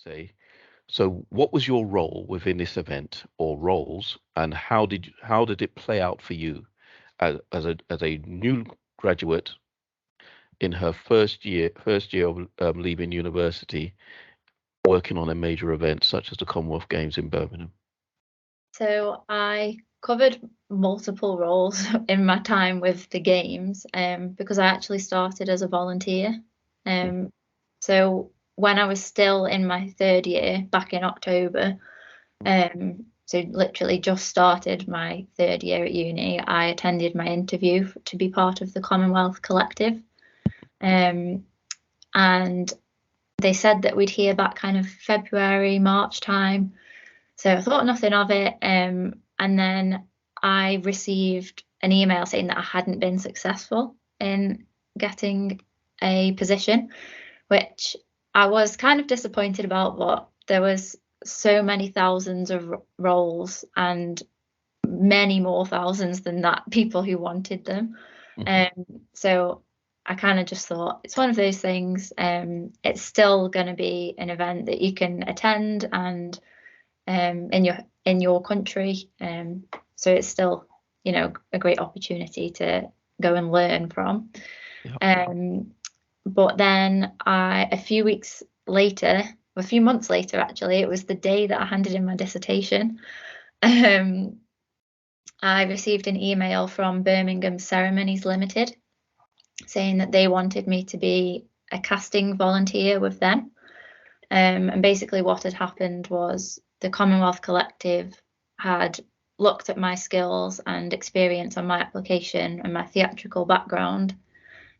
say. So, what was your role within this event, or roles, and how did it play out for you as a new graduate in her first year of leaving university, working on a major event such as the Commonwealth Games in Birmingham? So I covered multiple roles in my time with the games, because I actually started as a volunteer. So when I was still in my third year back in October, so literally just started my third year at uni, I attended my interview to be part of the Commonwealth Collective. And they said that we'd hear back kind of February, March time. So I thought nothing of it. And then I received an email saying that I hadn't been successful in getting a position, which I was kind of disappointed about, but there was so many thousands of roles and many more thousands than that people who wanted them. So I kind of just thought it's one of those things. It's still going to be an event that you can attend and in your country. So it's still, a great opportunity to go and learn from. But then a few months later, actually, it was the day that I handed in my dissertation. I received an email from Birmingham Ceremonies Limited saying that they wanted me to be a casting volunteer with them. And basically what had happened was the Commonwealth Collective had looked at my skills and experience on my application and my theatrical background,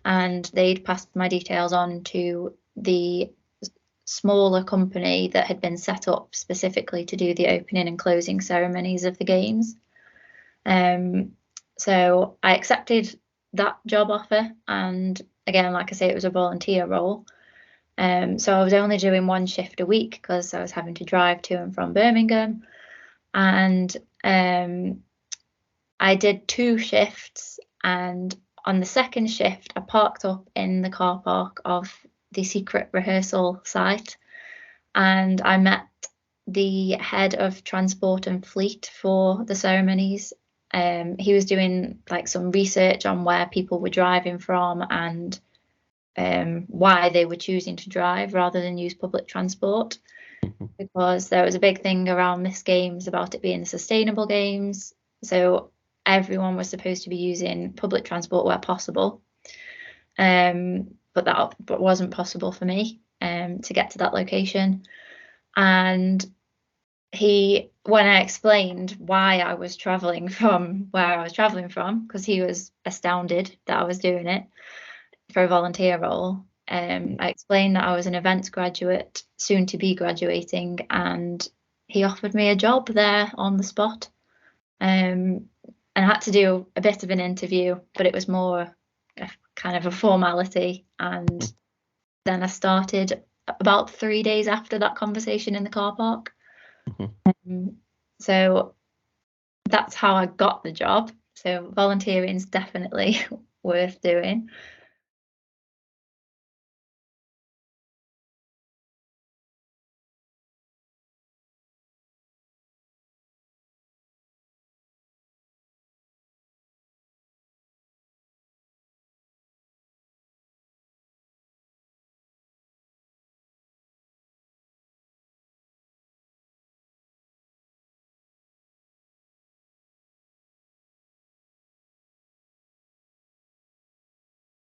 and they'd passed my details on to the smaller company that had been set up specifically to do the opening and closing ceremonies of the games. So I accepted that job offer, and again, like I say, it was a volunteer role. So I was only doing one shift a week because I was having to drive to and from Birmingham. And I did 2 shifts, and on the second shift, I parked up in the car park of the secret rehearsal site, and I met the head of transport and fleet for the ceremonies. He was doing like some research on where people were driving from and why they were choosing to drive rather than use public transport, because there was a big thing around this games about it being a sustainable games. So everyone was supposed to be using public transport where possible. But that wasn't possible for me to get to that location. And when I explained why I was traveling from where I was traveling from, because he was astounded that I was doing it for a volunteer role, I explained that I was an events graduate, soon to be graduating, and he offered me a job there on the spot. And I had to do a bit of an interview, but it was more kind of a formality. And then I started about 3 days after that conversation in the car park. So that's how I got the job. So volunteering is definitely worth doing.